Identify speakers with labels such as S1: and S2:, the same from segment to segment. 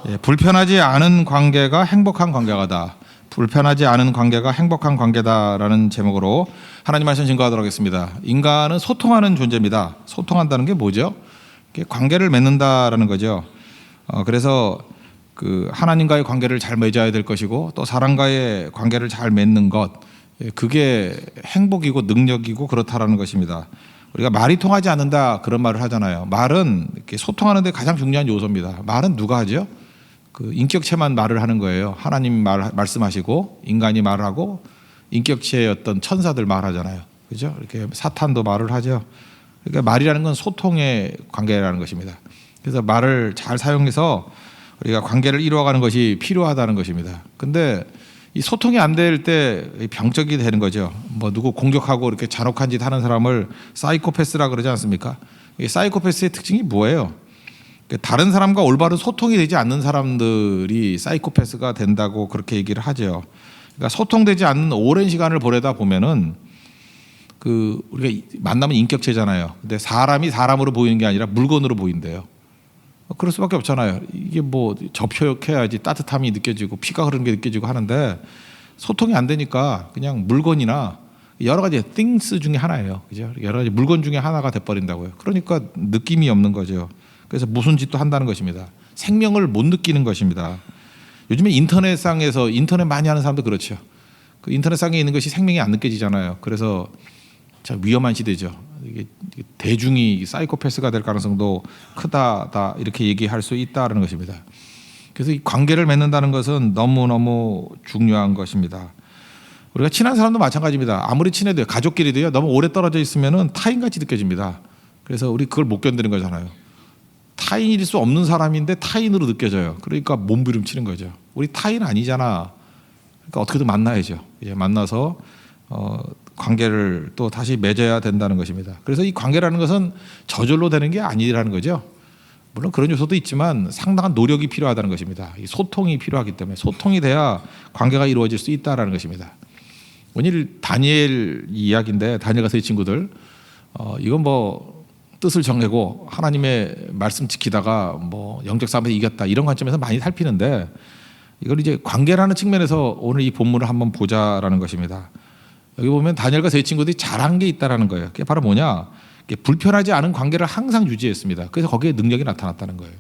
S1: 예, 불편하지 않은 관계가 행복한 관계가다. 불편하지 않은 관계가 행복한 관계다라는 제목으로 하나님 말씀 증거하도록 하겠습니다. 인간은 소통하는 존재입니다. 소통한다는 게 뭐죠? 관계를 맺는다라는 거죠. 그래서 그 하나님과의 관계를 잘 맺어야 될 것이고 또 사람과의 관계를 잘 맺는 것, 그게 행복이고 능력이고 그렇다라는 것입니다. 우리가 말이 통하지 않는다 그런 말을 하잖아요. 말은 이렇게 소통하는 데 가장 중요한 요소입니다. 말은 누가 하죠? 그 인격체만 말을 하는 거예요. 하나님 말씀하시고 인간이 말하고 인격체의 어떤 천사들 말하잖아요. 그죠? 이렇게 사탄도 말을 하죠. 그러니까 말이라는 건 소통의 관계라는 것입니다. 그래서 말을 잘 사용해서 우리가 관계를 이루어가는 것이 필요하다는 것입니다. 근데 이 소통이 안 될 때 병적이 되는 거죠. 뭐 누구 공격하고 이렇게 잔혹한 짓 하는 사람을 사이코패스라 그러지 않습니까? 이 사이코패스의 특징이 뭐예요? 다른 사람과 올바른 소통이 되지 않는 사람들이 사이코패스가 된다고 그렇게 얘기를 하죠. 그러니까 소통되지 않는 오랜 시간을 보내다 보면은 그 우리가 만나면 인격체잖아요. 근데 사람이 사람으로 보이는 게 아니라 물건으로 보인대요. 그럴 수밖에 없잖아요. 이게 뭐 접촉해야지 따뜻함이 느껴지고 피가 흐르는 게 느껴지고 하는데 소통이 안 되니까 그냥 물건이나 여러 가지 things 중에 하나예요. 그죠? 여러 가지 물건 중에 하나가 돼버린다고요. 그러니까 느낌이 없는 거죠. 그래서 무슨 짓도 한다는 것입니다. 생명을 못 느끼는 것입니다. 요즘에 인터넷상에서 인터넷 많이 하는 사람도 그렇죠. 그 인터넷상에 있는 것이 생명이 안 느껴지잖아요. 그래서 참 위험한 시대죠. 이게 대중이 사이코패스가 될 가능성도 크다 이렇게 얘기할 수 있다는 것입니다. 그래서 이 관계를 맺는다는 것은 너무너무 중요한 것입니다. 우리가 친한 사람도 마찬가지입니다. 아무리 친해도요, 가족끼리도요, 너무 오래 떨어져 있으면은 타인같이 느껴집니다. 그래서 우리 그걸 못 견디는 거잖아요. 타인일 수 없는 사람인데 타인으로 느껴져요. 그러니까 몸부림치는 거죠. 우리 타인 아니잖아. 그러니까 어떻게든 만나야죠. 이제 만나서 관계를 또 다시 맺어야 된다는 것입니다. 그래서 이 관계라는 것은 저절로 되는 게 아니라는 거죠. 물론 그런 요소도 있지만 상당한 노력이 필요하다는 것입니다. 이 소통이 필요하기 때문에 소통이 돼야 관계가 이루어질 수 있다는 것입니다. 오늘 다니엘 이야기인데 다니엘과 세 친구들 이건 뭐 뜻을 정하고 하나님의 말씀 지키다가 뭐 영적 싸움에서 이겼다 이런 관점에서 많이 살피는데 이걸 이제 관계라는 측면에서 오늘 이 본문을 한번 보자라는 것입니다. 여기 보면 다니엘과 세 친구들이 잘한 게 있다라는 거예요. 그게 바로 뭐냐? 불편하지 않은 관계를 항상 유지했습니다. 그래서 거기에 능력이 나타났다는 거예요.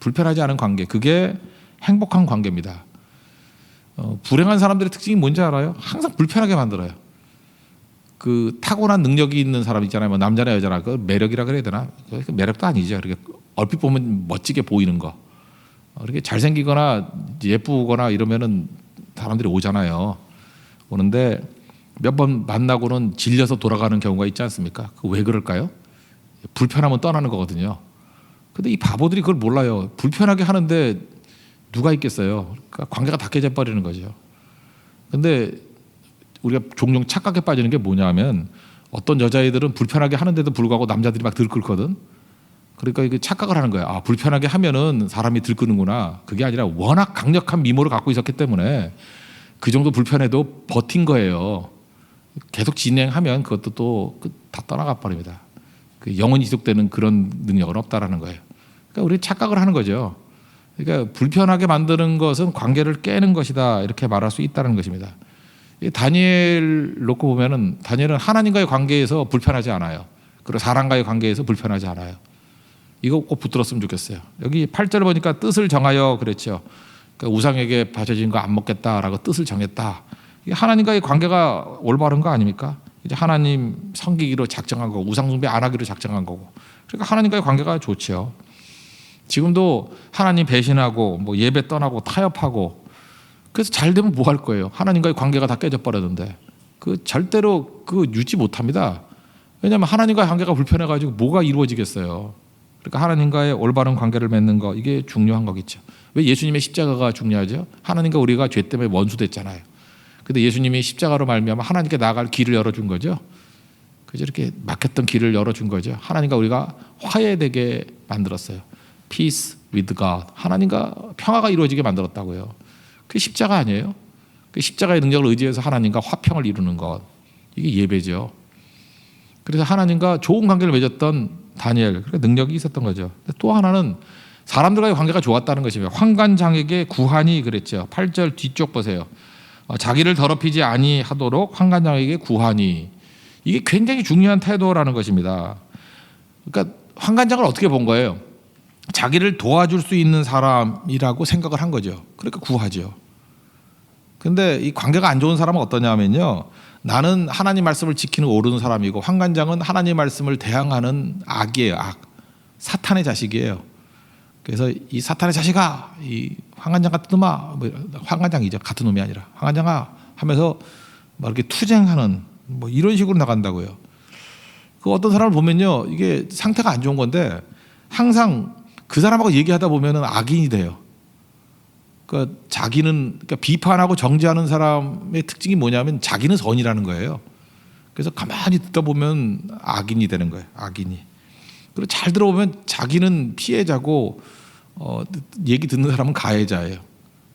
S1: 불편하지 않은 관계, 그게 행복한 관계입니다. 불행한 사람들의 특징이 뭔지 알아요? 항상 불편하게 만들어요. 그 타고난 능력이 있는 사람 있잖아요. 뭐 남자나 여자나 그 매력이라 그래야 되나? 그 매력도 아니죠. 이렇게 얼핏 보면 멋지게 보이는 거. 이렇게 잘생기거나 예쁘거나 이러면은 사람들이 오잖아요. 오는데 몇 번 만나고는 질려서 돌아가는 경우가 있지 않습니까? 그 왜 그럴까요? 불편하면 떠나는 거거든요. 근데 이 바보들이 그걸 몰라요. 불편하게 하는데 누가 있겠어요? 그러니까 관계가 다 깨져버리는 거죠. 근데 우리가 종종 착각에 빠지는 게 뭐냐면 어떤 여자애들은 불편하게 하는데도 불구하고 남자들이 막 들끓거든. 그러니까 이게 착각을 하는 거야. 아, 불편하게 하면은 사람이 들끓는구나. 그게 아니라 워낙 강력한 미모를 갖고 있었기 때문에 그 정도 불편해도 버틴 거예요. 계속 진행하면 그것도 또 다 떠나가 버립니다. 그 영원히 지속되는 그런 능력은 없다라는 거예요. 그러니까 우리 착각을 하는 거죠. 그러니까 불편하게 만드는 것은 관계를 깨는 것이다 이렇게 말할 수 있다는 것입니다. 다니엘 놓고 보면은 다니엘은 하나님과의 관계에서 불편하지 않아요. 그리고 사람과의 관계에서 불편하지 않아요. 이거 꼭 붙들었으면 좋겠어요. 여기 8절 보니까 뜻을 정하여 그랬죠. 그러니까 우상에게 바쳐진 거 안 먹겠다라고 뜻을 정했다. 하나님과의 관계가 올바른 거 아닙니까? 이제 하나님 섬기기로 작정한 거고 우상 숭배 안 하기로 작정한 거고. 그러니까 하나님과의 관계가 좋죠. 지금도 하나님 배신하고 뭐 예배 떠나고 타협하고 그래서 잘 되면 뭐 할 거예요? 하나님과의 관계가 다 깨져 버렸는데 그 절대로 그 유지 못합니다. 왜냐하면 하나님과의 관계가 불편해가지고 뭐가 이루어지겠어요? 그러니까 하나님과의 올바른 관계를 맺는 거 이게 중요한 거겠죠. 왜 예수님의 십자가가 중요하죠? 하나님과 우리가 죄 때문에 원수됐잖아요. 근데 예수님이 십자가로 말미암아 하나님께 나아갈 길을 열어준 거죠. 그죠? 이렇게 막혔던 길을 열어준 거죠. 하나님과 우리가 화해되게 만들었어요. Peace with God. 하나님과 평화가 이루어지게 만들었다고요. 그게 십자가 아니에요? 그 십자가의 능력을 의지해서 하나님과 화평을 이루는 것. 이게 예배죠. 그래서 하나님과 좋은 관계를 맺었던 다니엘, 능력이 있었던 거죠. 또 하나는 사람들과의 관계가 좋았다는 것입니다. 환관장에게 구하니 그랬죠. 8절 뒤쪽 보세요. 자기를 더럽히지 아니하도록 환관장에게 구하니. 이게 굉장히 중요한 태도라는 것입니다. 그러니까 환관장을 어떻게 본 거예요? 자기를 도와줄 수 있는 사람이라고 생각을 한 거죠. 그러니까 구하죠. 근데 이 관계가 안 좋은 사람은 어떠냐면요. 나는 하나님 말씀을 지키는 옳은 사람이고 환관장은 하나님 말씀을 대항하는 악이에요. 악. 사탄의 자식이에요. 그래서 이 사탄의 자식아, 이 환관장 같은 놈아, 환관장이죠. 같은 놈이 아니라 환관장아 하면서 막 이렇게 투쟁하는 뭐 이런 식으로 나간다고요. 그 어떤 사람을 보면요, 이게 상태가 안 좋은 건데 항상 그 사람하고 얘기하다 보면은 악인이 돼요. 그러니까 자기는 그러니까 비판하고 정죄하는 사람의 특징이 뭐냐면 자기는 선이라는 거예요. 그래서 가만히 듣다 보면 악인이 되는 거예요. 악인이. 그리고 잘 들어보면 자기는 피해자고 얘기 듣는 사람은 가해자예요.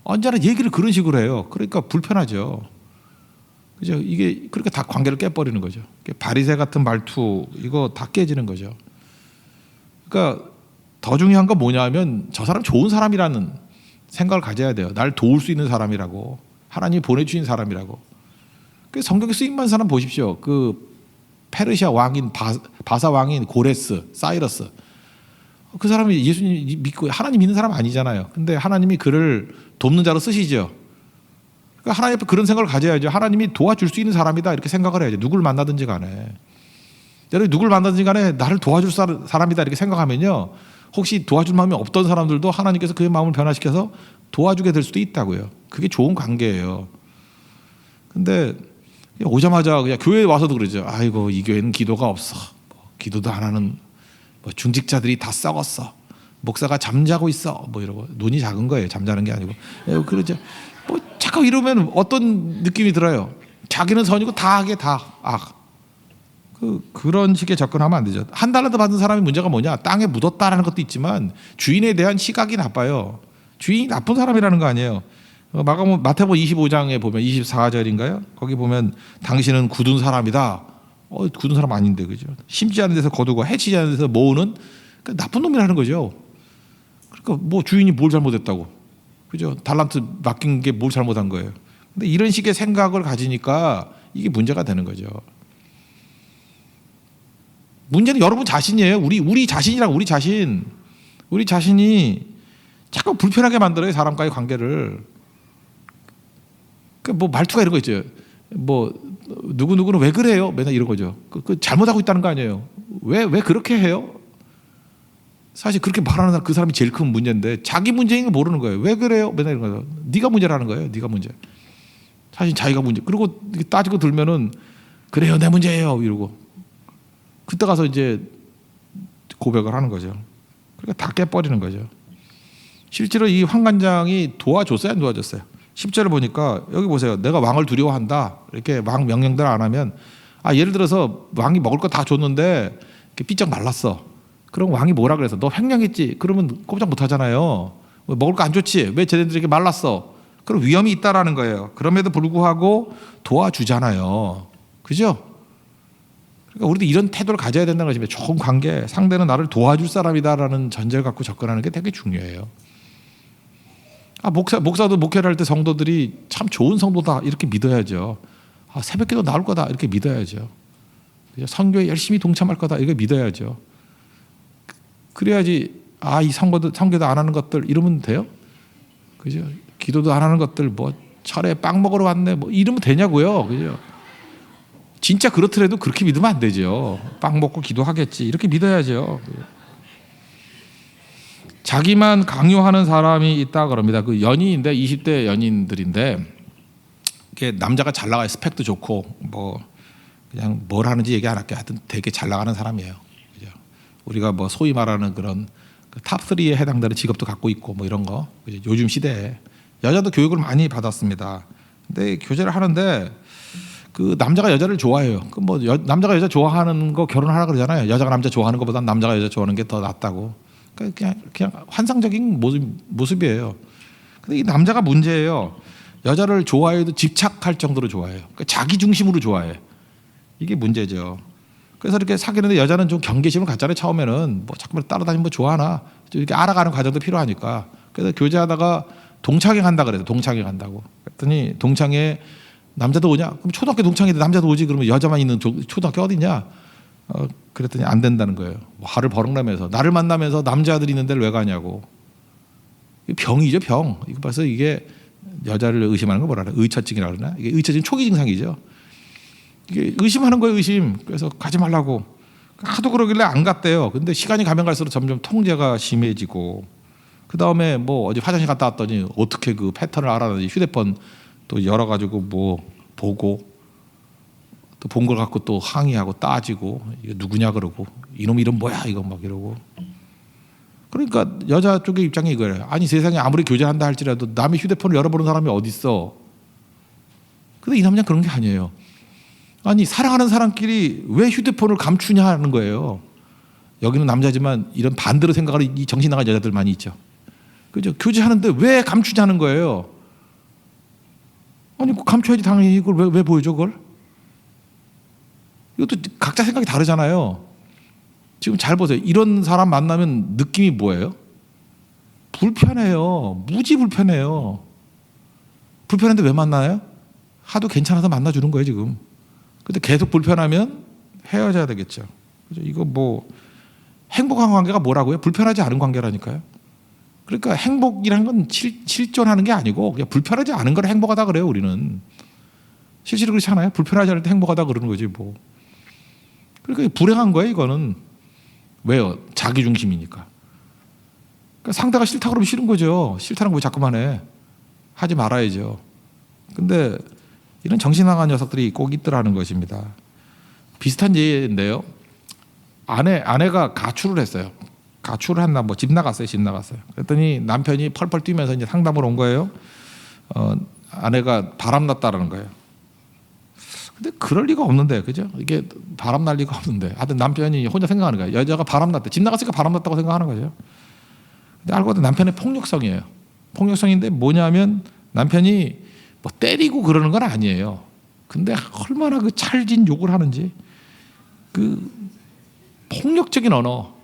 S1: 언제나 얘기를 그런 식으로 해요. 그러니까 불편하죠. 그죠? 이게 그렇게 다 관계를 깨버리는 거죠. 바리새 같은 말투 이거 다 깨지는 거죠. 그러니까 더 중요한 건 뭐냐면 저 사람 좋은 사람이라는 생각을 가져야 돼요. 날 도울 수 있는 사람이라고, 하나님이 보내주신 사람이라고. 그 성경에 쓰임만 사람 보십시오. 그 페르시아 왕인 바사 왕인 고레스, 사이러스. 그 사람이 예수님 믿고 하나님 믿는 사람 아니잖아요. 근데 하나님이 그를 돕는 자로 쓰시죠. 그러니까 하나님 앞에 그런 생각을 가져야죠. 하나님이 도와줄 수 있는 사람이다 이렇게 생각을 해야죠. 누굴 만나든지 간에. 여러분 누굴 만나든지 간에 나를 도와줄 사람이다 이렇게 생각하면요. 혹시 도와줄 마음이 없던 사람들도 하나님께서 그의 마음을 변화시켜서 도와주게 될 수도 있다고요. 그게 좋은 관계예요. 근데 오자마자 그냥 교회에 와서도 그러죠. 아이고 이 교회는 기도가 없어. 기도도 안 하는 중직자들이 다 썩었어. 목사가 잠자고 있어. 뭐 이러고 눈이 작은 거예요. 잠자는 게 아니고. 그러죠. 뭐 자꾸 이러면 어떤 느낌이 들어요. 자기는 선이고 다 악에 다 악. 그런 식의 접근하면 안 되죠. 한 달란트 받은 사람의 문제가 뭐냐? 땅에 묻었다라는 것도 있지만 주인에 대한 시각이 나빠요. 주인이 나쁜 사람이라는 거 아니에요. 마태복음 25장에 보면 24절인가요? 거기 보면 당신은 굳은 사람이다. 굳은 사람 아닌데 그죠? 심지 않은 데서 거두고 해치지 않은 데서 모으는 그러니까 나쁜 놈이라는 거죠. 그러니까 뭐 주인이 뭘 잘못했다고, 그죠? 달란트 맡긴 게 뭘 잘못한 거예요. 근데 이런 식의 생각을 가지니까 이게 문제가 되는 거죠. 문제는 여러분 자신이에요. 우리 자신이라고 우리 자신이 자꾸 불편하게 만들어요. 사람과의 관계를. 뭐 말투가 이런 거 있죠. 뭐 누구누구는 왜 그래요? 맨날 이런 거죠. 그 잘못하고 있다는 거 아니에요. 왜 그렇게 해요? 사실 그렇게 말하는 사람 그 사람이 제일 큰 문제인데 자기 문제인 거 모르는 거예요. 왜 그래요? 맨날 이런 거죠. 네가 문제라는 거예요. 네가 문제. 사실 자기가 문제. 그리고 따지고 들면은 그래요, 내 문제예요. 이러고 그때 가서 이제 고백을 하는 거죠. 그러니까 다 깨버리는 거죠. 실제로 이 환관장이 도와줬어요, 안 도와줬어요? 10절을 보니까 여기 보세요. 내가 왕을 두려워한다. 이렇게 왕 명령대로 안 하면 예를 들어서 왕이 먹을 거 다 줬는데 삐쩍 말랐어. 그럼 왕이 뭐라 그래서 너 횡령했지? 그러면 꼼짝 못 하잖아요. 먹을 거 안 좋지? 왜 쟤네들에게 말랐어? 그럼 위험이 있다라는 거예요. 그럼에도 불구하고 도와주잖아요. 그죠? 그러니까 우리도 이런 태도를 가져야 된다는 것입니다. 좋은 관계, 상대는 나를 도와줄 사람이다라는 전제를 갖고 접근하는 게 되게 중요해요. 목사도 목회를 할 때 성도들이 참 좋은 성도다 이렇게 믿어야죠. 새벽기도 나올 거다 이렇게 믿어야죠. 선교에 열심히 동참할 거다 이렇게 믿어야죠. 그래야지 이 선교도 안 하는 것들 이러면 돼요? 그죠? 기도도 안 하는 것들 뭐 철에 빵 먹으러 왔네 뭐 이러면 되냐고요. 그죠? 진짜 그렇더라도 그렇게 믿으면 안 되죠. 빵 먹고 기도하겠지 이렇게 믿어야죠. 자기만 강요하는 사람이 있다 그럽니다. 그 연인인데 20대 연인들인데 이게 남자가 잘 나가요. 스펙도 좋고 뭐 그냥 뭘 하는지 얘기 안 할게. 하여튼 되게 잘 나가는 사람이에요. 그죠? 우리가 뭐 소위 말하는 그런 탑3에 해당되는 직업도 갖고 있고 뭐 이런 거. 그죠? 요즘 시대에 여자도 교육을 많이 받았습니다. 근데 교제를 하는데 그 남자가 여자를 좋아해요. 그 뭐 남자가 여자 좋아하는 거 결혼하라 그러잖아요. 여자가 남자 좋아하는 것보다 남자가 여자 좋아하는 게 더 낫다고. 그냥 환상적인 모습이에요. 근데 이 남자가 문제예요. 여자를 좋아해도 집착할 정도로 좋아해요. 그러니까 자기 중심으로 좋아해. 이게 문제죠. 그래서 이렇게 사귀는데 여자는 좀 경계심을 갖잖아요. 처음에는 뭐 자꾸만 따라다니면 뭐 좋아하나 이렇게 알아가는 과정도 필요하니까. 그래서 교제하다가 동창회 간다 그래서 동창회 간다고. 그랬더니 동창회 남자도 오냐? 그럼 초등학교 동창회인데 남자도 오지. 그러면 여자만 있는 초등학교 어디냐? 그랬더니 안 된다는 거예요. 화를 버럭내면서 나를 만나면서 남자들이 있는 데를 왜 가냐고. 병이죠, 병. 이거 봐서 이게 여자를 의심하는 거 뭐라 그래? 의처증이라 그러나? 이게 의처증 초기 증상이죠. 이게 의심하는 거예요, 의심. 그래서 가지 말라고. 하도 그러길래 안 갔대요. 근데 시간이 가면 갈수록 점점 통제가 심해지고, 그 다음에 뭐 어디 화장실 갔다 왔더니 어떻게 그 패턴을 알아내지 휴대폰 또 열어가지고 뭐 보고 또 본 걸 갖고 또 항의하고 따지고 이게 누구냐 그러고 이놈 이름 뭐야 이거 막 이러고. 그러니까 여자 쪽의 입장이 이거예요. 아니 세상에 아무리 교제한다 할지라도 남의 휴대폰을 열어보는 사람이 어디 있어. 근데 이 남자는 그런 게 아니에요. 아니 사랑하는 사람끼리 왜 휴대폰을 감추냐 하는 거예요. 여기는 남자지만 이런 반대로 생각하는 이 정신 나간 여자들 많이 있죠. 그죠? 교제하는데 왜 감추자는 거예요. 아니 감춰야지 당연히. 이걸 왜 보여줘 그걸? 이것도 각자 생각이 다르잖아요. 지금 잘 보세요. 이런 사람 만나면 느낌이 뭐예요? 불편해요. 무지 불편해요. 불편한데 왜 만나요? 하도 괜찮아서 만나주는 거예요 지금. 근데 계속 불편하면 헤어져야 되겠죠. 그죠? 이거 뭐 행복한 관계가 뭐라고요? 불편하지 않은 관계라니까요. 그러니까 행복이라는 건 실존하는 게 아니고 그냥 불편하지 않은 걸 행복하다 그래요 우리는. 실제로 그렇지 않아요? 불편하지 않을 때 행복하다 그러는 거지 뭐. 그러니까 불행한 거예요 이거는. 왜요? 자기 중심이니까. 그러니까 상대가 싫다 그러면 싫은 거죠. 싫다는 거 왜 자꾸만 해. 하지 말아야죠. 근데 이런 정신 나간 녀석들이 꼭 있더라는 것입니다. 비슷한 예인데요. 아내가 가출을 했어요. 가출을 했나 뭐 집 나갔어요. 그랬더니 남편이 펄펄 뛰면서 이제 상담을 온 거예요. 아내가 바람났다라는 거예요. 근데 그럴 리가 없는데, 그죠? 이게 바람 날 리가 없는데. 하여튼 남편이 혼자 생각하는 거예요. 여자가 바람났대. 집 나갔으니까 바람났다고 생각하는 거죠. 근데 알고 보니 남편의 폭력성이에요. 폭력성인데 뭐냐면 남편이 뭐 때리고 그러는 건 아니에요. 근데 얼마나 그 찰진 욕을 하는지. 그 폭력적인 언어.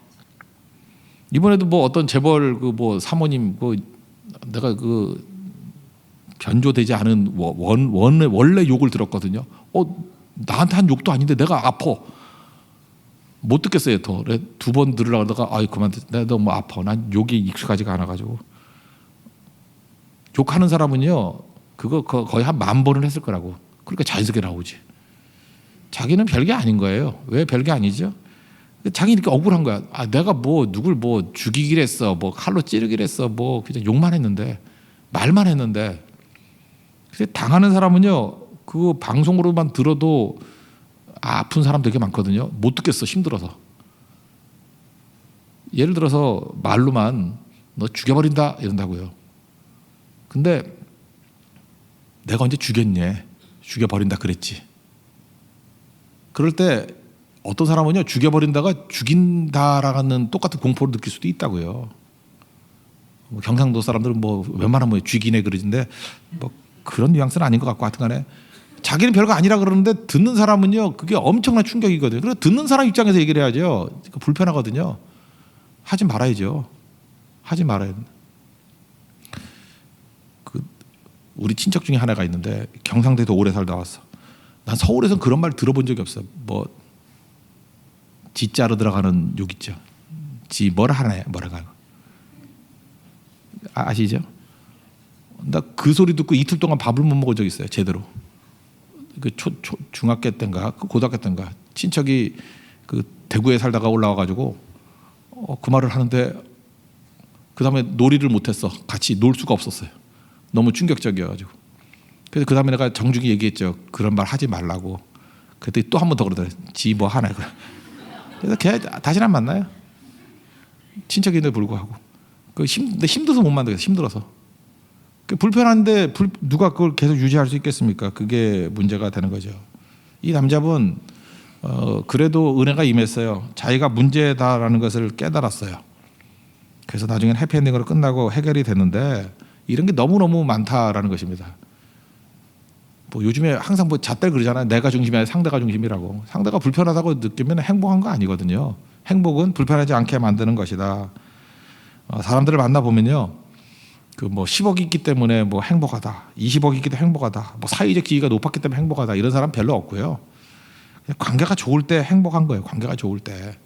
S1: 이번에도 뭐 어떤 재벌 그 뭐 사모님 그 내가 그 변조되지 않은 원래 욕을 들었거든요. 나한테 한 욕도 아닌데 내가 아파. 못 듣겠어요. 더 두 번 들으려고 하다가 아이 그만. 내가 너무 아파. 난 욕이 익숙하지가 않아가지고. 욕하는 사람은요 그거 거의 한 10,000번은 했을 거라고. 그러니까 자연스럽게 나오지. 자기는 별게 아닌 거예요. 왜 별게 아니죠? 자기 이렇게 억울한 거야. 내가 뭐 누굴 뭐 죽이기로 했어, 뭐 칼로 찌르기로 했어, 뭐 그냥 욕만 했는데, 말만 했는데. 근데 당하는 사람은요, 그 방송으로만 들어도 아픈 사람 되게 많거든요. 못 듣겠어, 힘들어서. 예를 들어서 말로만 너 죽여버린다 이런다고요. 근데 내가 언제 죽였니? 죽여버린다 그랬지. 그럴 때 어떤 사람은요 죽여버린다가 죽인다라는 똑같은 공포를 느낄 수도 있다고요. 뭐 경상도 사람들은 뭐 웬만하면 죽이네 그러는데 뭐 그런 뉘앙스는 아닌 것 같고 하여튼간에 자기는 별거 아니라 그러는데 듣는 사람은요 그게 엄청난 충격이거든요. 그래서 듣는 사람 입장에서 얘기를 해야죠. 그러니까 불편하거든요. 하지 말아야죠. 하지 말아야 돼. 우리 친척 중에 하나가 있는데 경상도에도 오래 살다 왔어. 난 서울에서는 그런 말 들어본 적이 없어. 뭐 지자로 들어가는 욕 있죠. 지 뭐라 하네 뭐라가. 아시죠? 나 그 소리 듣고 이틀 동안 밥을 못 먹은 적 있어요. 제대로. 그 중학교 때인가 고등학교 때인가 친척이 그 대구에 살다가 올라와가지고 그 말을 하는데 그 다음에 놀이를 못했어. 같이 놀 수가 없었어요. 너무 충격적이어가지고. 그래서 그 다음에 내가 정중히 얘기했죠. 그런 말 하지 말라고. 그랬더니 또 한 번 더 그러더래. 지 뭐 하나. 그래서 걔 다시는 안 만나요. 친척인데 불구하고. 근데 힘들어서 못 만나겠어. 힘들어서. 불편한데 누가 그걸 계속 유지할 수 있겠습니까? 그게 문제가 되는 거죠. 이 남자분 그래도 은혜가 임했어요. 자기가 문제다라는 것을 깨달았어요. 그래서 나중엔 해피엔딩으로 끝나고 해결이 됐는데 이런 게 너무너무 많다라는 것입니다. 뭐 요즘에 항상 뭐 잣들 그러잖아요. 내가 중심이 아니라 상대가 중심이라고. 상대가 불편하다고 느끼면 행복한 거 아니거든요. 행복은 불편하지 않게 만드는 것이다. 사람들을 만나 보면요, 그 뭐 10억 있기 때문에 뭐 행복하다, 20억 있기 때문에 행복하다, 뭐 사회적 지위가 높았기 때문에 행복하다, 이런 사람 별로 없고요. 관계가 좋을 때 행복한 거예요. 관계가 좋을 때.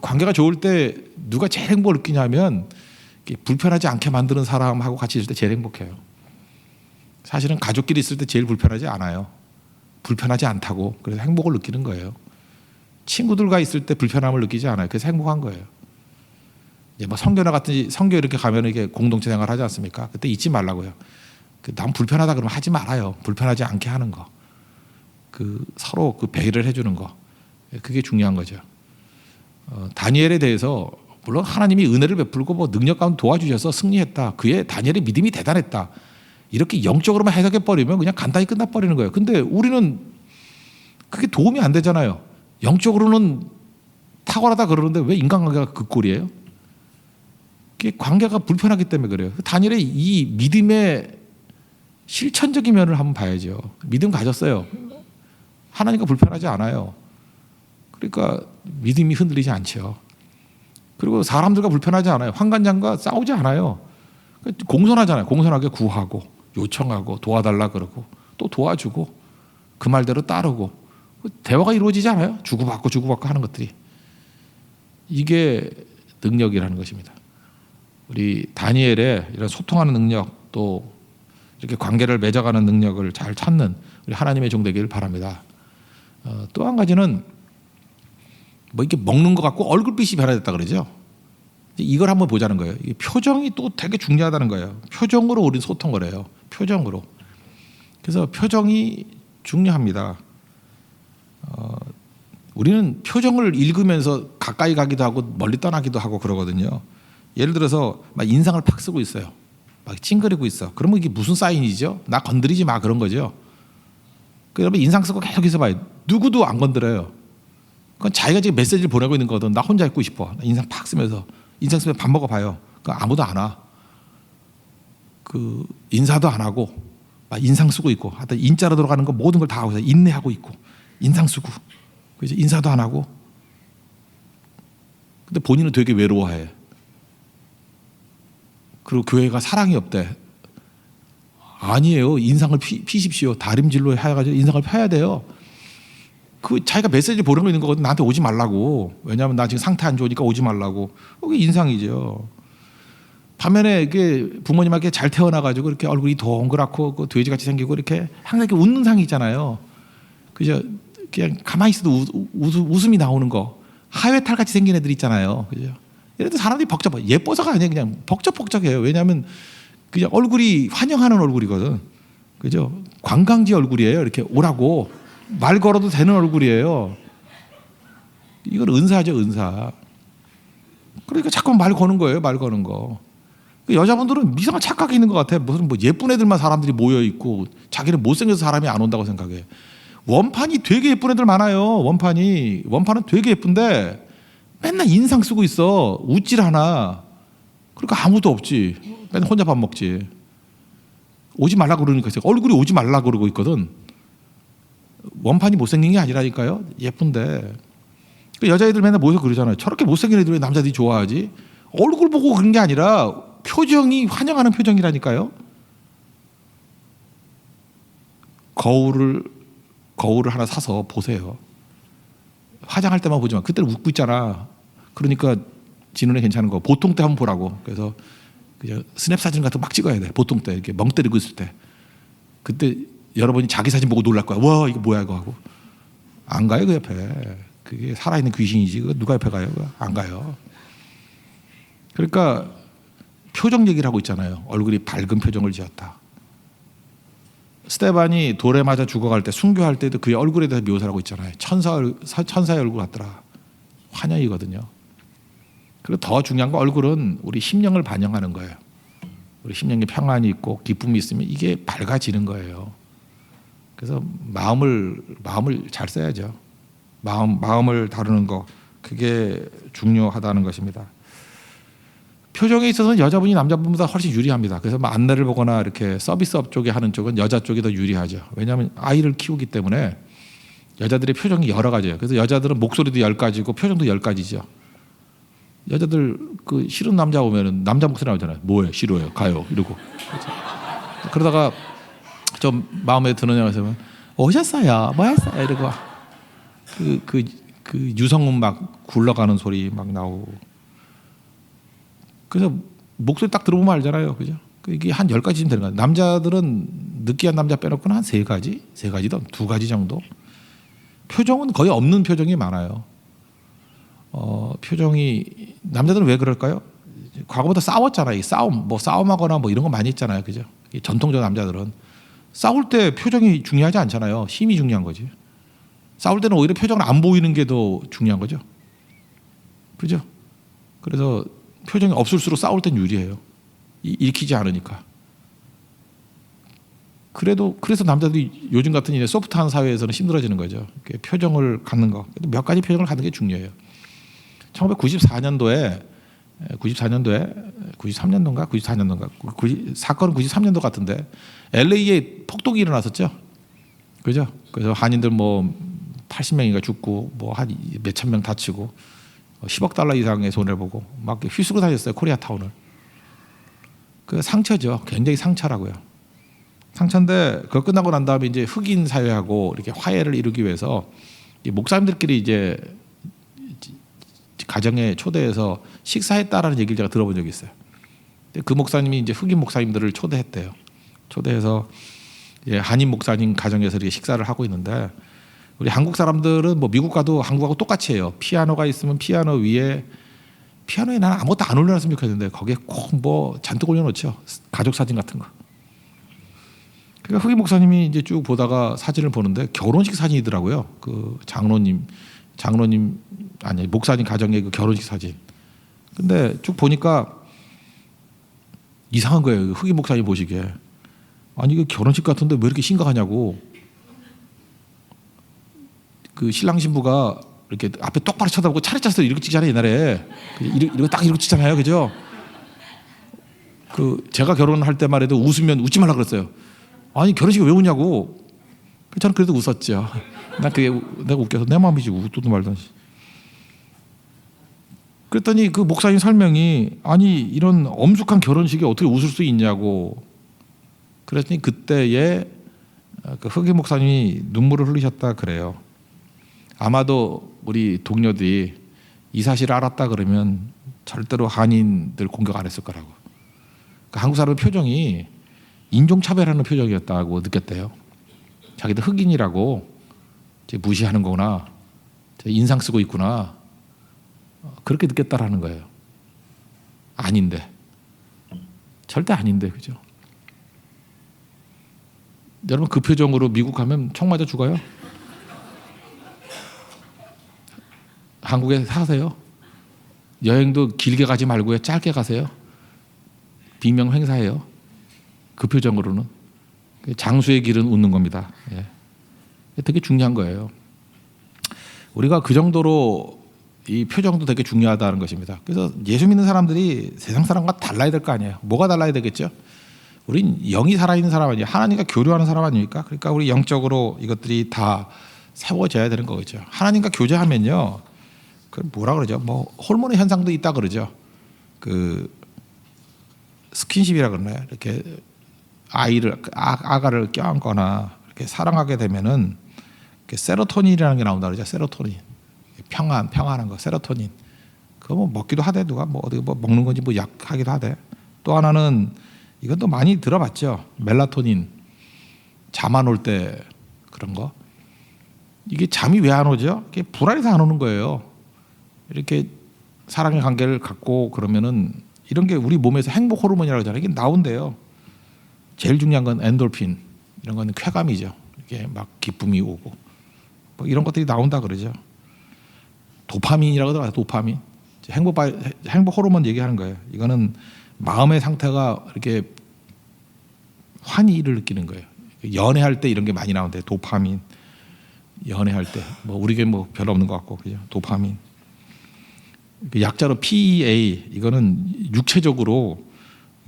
S1: 관계가 좋을 때 누가 제일 행복을 느끼냐면 불편하지 않게 만드는 사람하고 같이 있을 때 제일 행복해요. 사실은 가족끼리 있을 때 제일 불편하지 않아요. 불편하지 않다고. 그래서 행복을 느끼는 거예요. 친구들과 있을 때 불편함을 느끼지 않아요. 그래서 행복한 거예요. 이제 뭐 성교나 같은 성교 이렇게 가면 이게 공동체 생활 하지 않습니까? 그때 잊지 말라고요. 난 불편하다 그러면 하지 말아요. 불편하지 않게 하는 거. 서로 배려를 해주는 거. 그게 중요한 거죠. 다니엘에 대해서 물론 하나님이 은혜를 베풀고 뭐 능력 가운데 도와주셔서 승리했다. 그의 다니엘의 믿음이 대단했다. 이렇게 영적으로만 해석해 버리면 그냥 간단히 끝나 버리는 거예요. 근데 우리는 그게 도움이 안 되잖아요. 영적으로는 탁월하다 그러는데 왜 인간관계가 그 꼴이에요? 그게 관계가 불편하기 때문에 그래요. 다니엘의 이 믿음의 실천적인 면을 한번 봐야죠. 믿음 가졌어요. 하나님과 불편하지 않아요. 그러니까 믿음이 흔들리지 않죠. 그리고 사람들과 불편하지 않아요. 환관장과 싸우지 않아요. 공손하잖아요. 공손하게 구하고 요청하고 도와달라 그러고 또 도와주고 그 말대로 따르고 대화가 이루어지지 않아요. 주고받고 하는 것들이. 이게 능력이라는 것입니다. 우리 다니엘의 이런 소통하는 능력, 또 이렇게 관계를 맺어가는 능력을 잘 찾는 우리 하나님의 종 되기를 바랍니다. 또 한 가지는 뭐 이렇게 먹는 것 같고 얼굴빛이 변화됐다 그러죠. 이걸 한번 보자는 거예요. 이 표정이 또 되게 중요하다는 거예요. 표정으로 우리 소통을 해요. 표정으로. 그래서 표정이 중요합니다. 우리는 표정을 읽으면서 가까이 가기도 하고 멀리 떠나기도 하고 그러거든요. 예를 들어서 막 인상을 팍 쓰고 있어요. 막 찡그리고 있어. 그러면 이게 무슨 사인이죠? 나 건드리지 마, 그런 거죠. 여러분 인상 쓰고 계속 있어봐요. 누구도 안 건드려요. 그건 자기가 지금 메시지를 보내고 있는 거거든. 나 혼자 있고 싶어. 인상 팍 쓰면서. 인상 쓰면 밥 먹어봐요. 아무도 안 와. 인사도 안 하고 막 인상 쓰고 있고, 하여튼 인자로 들어가는 거 모든 걸 다 하고 있어요. 인내하고 있고 인상 쓰고, 그래서 인사도 안 하고. 근데 본인은 되게 외로워해. 그리고 교회가 사랑이 없대. 아니에요. 인상을 피십시오. 다림질로 해가지고 인상을 펴야 돼요. 자기가 메시지 보내고 있는 거거든. 나한테 오지 말라고. 왜냐하면 나 지금 상태 안 좋으니까 오지 말라고. 그게 인상이죠. 반면에 이게 부모님한테 잘 태어나가지고 이렇게 얼굴이 동그랗고 돼지같이 생기고 이렇게 항상 이렇게 웃는 상이 있잖아요. 그죠? 그냥 가만히 있어도 웃음이 나오는 거. 하회탈같이 생긴 애들 있잖아요. 그죠? 예를 들어 사람들이 예뻐서가 아니에요. 그냥 벅적벅적해요. 왜냐하면 그냥 얼굴이 환영하는 얼굴이거든. 그죠? 관광지 얼굴이에요. 이렇게 오라고 말 걸어도 되는 얼굴이에요. 이건 은사죠, 은사. 그러니까 자꾸 말 거는 거예요, 말 거는 거. 여자분들은 이상한 착각이 있는 것 같아. 무슨 뭐 예쁜 애들만 사람들이 모여 있고 자기는 못생겨서 사람이 안 온다고 생각해. 원판이 되게 예쁜 애들 많아요. 원판은 되게 예쁜데 맨날 인상 쓰고 있어. 웃질 않아. 그러니까 아무도 없지. 맨날 혼자 밥 먹지. 오지 말라 그러니까 얼굴이 오지 말라 그러고 있거든. 원판이 못생긴 게 아니라니까요. 예쁜데. 여자애들 맨날 모여서 그러잖아요. 저렇게 못생긴 애들 왜 남자들이 좋아하지? 얼굴 보고 그런 게 아니라 표정이 환영하는 표정이라니까요. 거울을 하나 사서 보세요. 화장할 때만 보지 마. 그때는 웃고 있잖아. 그러니까 진훈이 괜찮은 거. 보통 때 한번 보라고. 그래서 그냥 스냅 사진 같은 거 막 찍어야 돼. 보통 때 이렇게 멍 때리고 있을 때. 그때 여러분이 자기 사진 보고 놀랄 거야. 와, 이거 뭐야 이거 하고. 안 가요 그 옆에. 그게 살아있는 귀신이지. 그거 누가 옆에 가요? 안 가요. 그러니까 표정 얘기를 하고 있잖아요. 얼굴이 밝은 표정을 지었다. 스테반이 돌에 맞아 죽어갈 때 순교할 때도 그의 얼굴에 대해서 묘사를 하고 있잖아요. 천사의 얼굴 같더라. 환영이거든요. 그리고 더 중요한 건 얼굴은 우리 심령을 반영하는 거예요. 우리 심령에 평안이 있고 기쁨이 있으면 이게 밝아지는 거예요. 그래서 마음을 잘 써야죠. 마음을 다루는 거, 그게 중요하다는 것입니다. 표정에 있어서는 여자분이 남자분보다 훨씬 유리합니다. 그래서 뭐 안내를 보거나 이렇게 서비스업 쪽에 하는 쪽은 여자 쪽이 더 유리하죠. 왜냐하면 아이를 키우기 때문에 여자들의 표정이 여러 가지예요. 그래서 여자들은 목소리도 10가지고 표정도 10가지죠. 여자들 그 싫은 남자 오면은 남자 목소리 나오잖아요. 뭐예요? 싫어요. 가요. 이러고. 그러다가 좀 마음에 드느냐 해서 오셨어요. 뭐 했어요? 이러고 그 유성음 막 굴러가는 소리 막 나오고. 그래서 목소리 딱 들어보면 알잖아요. 그죠? 이게 한 10가지쯤 되는 거예요. 남자들은 느끼한 남자 빼놓고는 한 3가지? 3가지도 2가지 정도? 표정은 거의 없는 표정이 많아요. 표정이 남자들은 왜 그럴까요? 과거보다 싸웠잖아요. 싸움하거나 뭐 이런 거 많이 했잖아요. 그죠? 전통적 남자들은 싸울 때 표정이 중요하지 않잖아요. 힘이 중요한 거지. 싸울 때는 오히려 표정을 안 보이는 게 더 중요한 거죠. 그죠? 그래서 표정이 없을수록 싸울 땐 유리해요. 읽히지 않으니까. 그래서 남자들이 요즘 같은 이제 소프트한 사회에서는 힘들어지는 거죠. 표정을 갖는 거. 몇 가지 표정을 갖는 게 중요해요. 1994년도에 93년도인가 사건은 93년도 같은데 LA에 폭동이 일어났었죠. 그죠? 그래서 한인들 뭐 80명인가 죽고 뭐 한 몇천 명 다치고 10억 달러 이상의 손해를 보고 막 휘두르고 다녔어요. 코리아타운을. 그 상처죠. 굉장히 상처라고요. 상처인데 그거 끝나고 난 다음에 이제 흑인 사회하고 이렇게 화해를 이루기 위해서 목사님들끼리 이제 가정에 초대해서 식사했다라는 얘기를 제가 들어본 적이 있어요. 그 목사님이 이제 흑인 목사님들을 초대했대요. 초대해서 한인 목사님 가정에서 이렇게 식사를 하고 있는데 우리 한국 사람들은 뭐 미국 가도 한국하고 똑같이 해요. 피아노가 있으면 피아노에 나는 아무것도 안 올려놨으면 좋겠는데 거기에 꼭 뭐 잔뜩 올려놓죠. 가족 사진 같은 거. 그러니까 흑인 목사님이 이제 쭉 보다가 사진을 보는데 결혼식 사진이더라고요. 그 장로님 아니 목사님 가정의 그 결혼식 사진. 근데 쭉 보니까 이상한 거예요. 흑인 목사님 보시기에. 아니 이거 결혼식 같은데 왜 이렇게 심각하냐고. 그 신랑 신부가 이렇게 앞에 똑바로 쳐다보고 차례차서 이렇게 찍잖아요. 옛날에 이렇게 딱 이렇게 찍잖아요. 그죠? 그 제가 결혼할 때만 해도 웃으면 웃지 말라 그랬어요. 아니 결혼식에 왜 웃냐고. 저는 그래도 웃었죠. 난 그게 내가 웃겨서 내 마음이지 웃도 말던. 그랬더니 그 목사님 설명이 아니 이런 엄숙한 결혼식에 어떻게 웃을 수 있냐고. 그랬더니 그때에 그 흑인 목사님이 눈물을 흘리셨다 그래요. 아마도 우리 동료들이 이 사실을 알았다 그러면 절대로 한인들 공격 안 했을 거라고. 그 한국 사람의 표정이 인종차별하는 표정이었다고 느꼈대요. 자기들 흑인이라고 무시하는 거구나. 인상 쓰고 있구나. 그렇게 느꼈다라는 거예요. 아닌데. 절대 아닌데. 그죠? 여러분 그 표정으로 미국 가면 총 맞아 죽어요. 한국에 사세요. 여행도 길게 가지 말고요. 짧게 가세요. 비명 행사해요. 그 표정으로는. 장수의 길은 웃는 겁니다. 예. 되게 중요한 거예요. 우리가 그 정도로 이 표정도 되게 중요하다는 것입니다. 그래서 예수 믿는 사람들이 세상 사람과 달라야 될 거 아니에요. 뭐가 달라야 되겠죠? 우린 영이 살아있는 사람 아니에요. 하나님과 교류하는 사람 아닙니까? 그러니까 우리 영적으로 이것들이 다 세워져야 되는 거겠죠. 하나님과 교제하면요. 그 뭐라 그러죠? 뭐 호르몬의 현상도 있다 그러죠. 그 스킨십이라 그러나요? 이렇게 아가를 껴안거나 이렇게 사랑하게 되면은 이렇게 세로토닌이라는 게 나온다 그러죠. 세로토닌. 평안한 거. 세로토닌. 그거 뭐 먹기도 하대. 누가 뭐 어디 뭐 먹는 건지 뭐 약 하기도 하대. 또 하나는 이건 또 많이 들어봤죠. 멜라토닌. 잠 안 올 때 그런 거. 이게 잠이 왜 안 오죠? 이게 불안해서 안 오는 거예요. 이렇게 사랑의 관계를 갖고 그러면은 이런 게 우리 몸에서 행복 호르몬이라고 하잖아요. 이게 나온대요. 제일 중요한 건 엔돌핀. 이런 건 쾌감이죠. 이게 막 기쁨이 오고 뭐 이런 것들이 나온다 그러죠. 도파민이라고 하더라고요. 도파민. 행복 호르몬 얘기하는 거예요. 이거는 마음의 상태가 이렇게 환희를 느끼는 거예요. 연애할 때 이런 게 많이 나오는데 도파민. 연애할 때 뭐 우리게 뭐 별로 없는 것 같고 그죠. 도파민. 그 약자로 PEA 이거는 육체적으로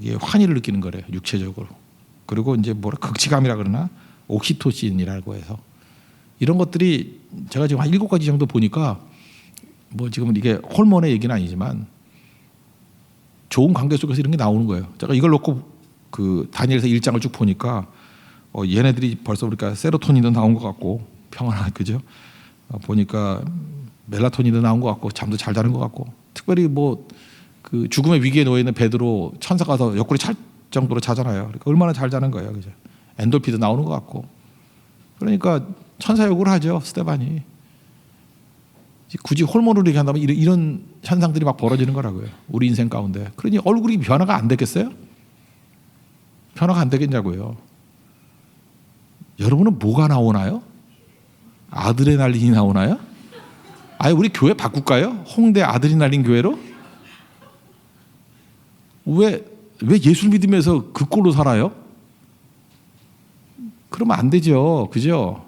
S1: 이게 환희를 느끼는 거래요. 육체적으로. 그리고 이제 뭐라 극치감이라 그러나 옥시토신이라고 해서 이런 것들이 제가 지금 한 7가지 정도 보니까 뭐 지금은 이게 호르몬의 얘기는 아니지만 좋은 관계 속에서 이런 게 나오는 거예요. 제가 이걸 놓고 그 다니엘서 1장을 쭉 보니까 얘네들이 벌써 우리가 세로토닌도 나온 것 같고 평안한 그죠? 보니까 멜라토닌도 나온 것 같고 잠도 잘 자는 것 같고 특별히 뭐 그 죽음의 위기에 놓여 있는 베드로 천사가 가서 옆구리 찰 정도로 자잖아요. 그러니까 얼마나 잘 자는 거예요, 그죠? 엔돌핀도 나오는 것 같고 그러니까 천사 욕을 하죠, 스데반이. 굳이 호르몬으로 얘기한다면 이런 현상들이 막 벌어지는 거라고요, 우리 인생 가운데. 그러니 얼굴이 변화가 안 되겠어요? 변화가 안 되겠냐고요. 여러분은 뭐가 나오나요? 아드레날린이 나오나요? 아예 우리 교회 바꿀까요? 홍대 아드레날린 교회로? 왜 예수 믿으면서 그 꼴로 살아요? 그러면 안 되죠, 그죠?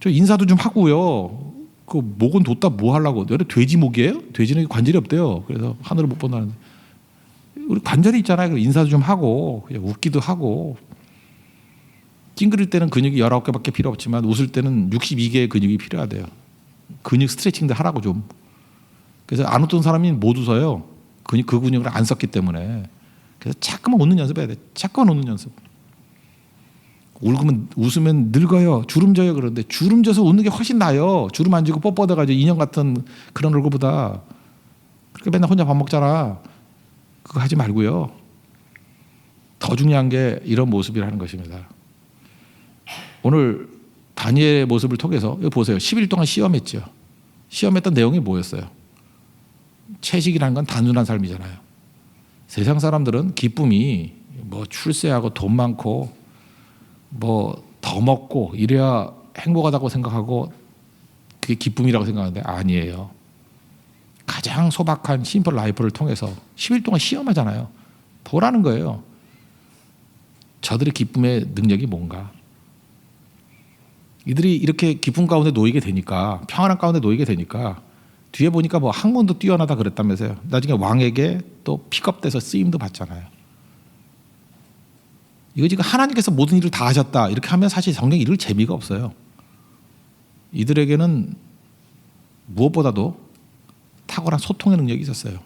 S1: 저 인사도 좀 하고요. 그 목은 뒀다 뭐 하려고? 여기 돼지 목이에요? 돼지는 관절이 없대요. 그래서 하늘을 못 본다는데 우리 관절이 있잖아요. 인사도 좀 하고 그냥 웃기도 하고. 찡그릴 때는 근육이 19개밖에 필요 없지만 웃을 때는 62개의 근육이 필요하대요. 근육 스트레칭도 하라고 좀. 그래서 안 웃던 사람이 못 웃어요. 그 근육을 안 썼기 때문에. 그래서 자꾸만 웃는 연습해야 돼. 자꾸만 웃는 연습. 웃으면 늙어요. 주름져요. 그런데 주름져서 웃는 게 훨씬 나아요. 주름 안 지고 뻣뻣해가지고 인형 같은 그런 얼굴보다. 그렇게 맨날 혼자 밥 먹잖아. 그거 하지 말고요. 더 중요한 게 이런 모습이라는 것입니다. 오늘 다니엘의 모습을 통해서 여기 보세요. 10일 동안 시험했죠. 시험했던 내용이 뭐였어요? 채식이라는 건 단순한 삶이잖아요. 세상 사람들은 기쁨이 뭐 출세하고 돈 많고 뭐 더 먹고 이래야 행복하다고 생각하고 그게 기쁨이라고 생각하는데 아니에요. 가장 소박한 심플 라이프를 통해서 10일 동안 시험하잖아요. 보라는 거예요. 저들의 기쁨의 능력이 뭔가. 이들이 이렇게 기쁨 가운데 놓이게 되니까 평안한 가운데 놓이게 되니까 뒤에 보니까 뭐 학문도 뛰어나다 그랬다면서요. 나중에 왕에게 또 픽업돼서 쓰임도 받잖아요. 이거 지금 하나님께서 모든 일을 다 하셨다 이렇게 하면 사실 성경이 읽을 재미가 없어요. 이들에게는 무엇보다도 탁월한 소통의 능력이 있었어요.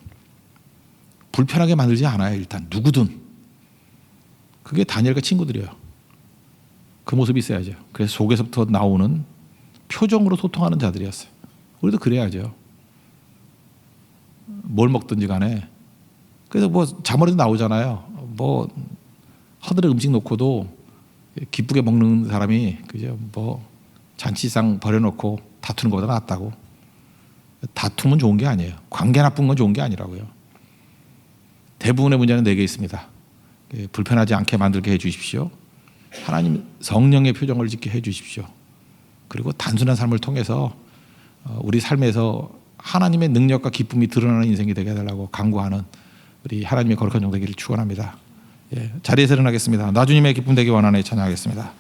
S1: 불편하게 만들지 않아요. 일단 누구든. 그게 다니엘과 친구들이에요. 그 모습이 있어야죠. 그래서 속에서부터 나오는 표정으로 소통하는 자들이었어요. 우리도 그래야죠. 뭘 먹든지 간에. 그래서 뭐 자머리도 나오잖아요. 뭐 허들에 음식 놓고도 기쁘게 먹는 사람이 그죠? 뭐 잔치상 버려놓고 다투는 것보다 낫다고. 다툼은 좋은 게 아니에요. 관계 나쁜 건 좋은 게 아니라고요. 대부분의 문제는 4개 있습니다. 불편하지 않게 만들게 해 주십시오. 하나님 성령의 표정을 짓게 해 주십시오. 그리고 단순한 삶을 통해서 우리 삶에서 하나님의 능력과 기쁨이 드러나는 인생이 되게 해달라고 간구하는 우리 하나님의 거룩한 종 되기를 축원합니다. 자리에서 일어나겠습니다. 나주님의 기쁨 되기 원하네 찬양하겠습니다.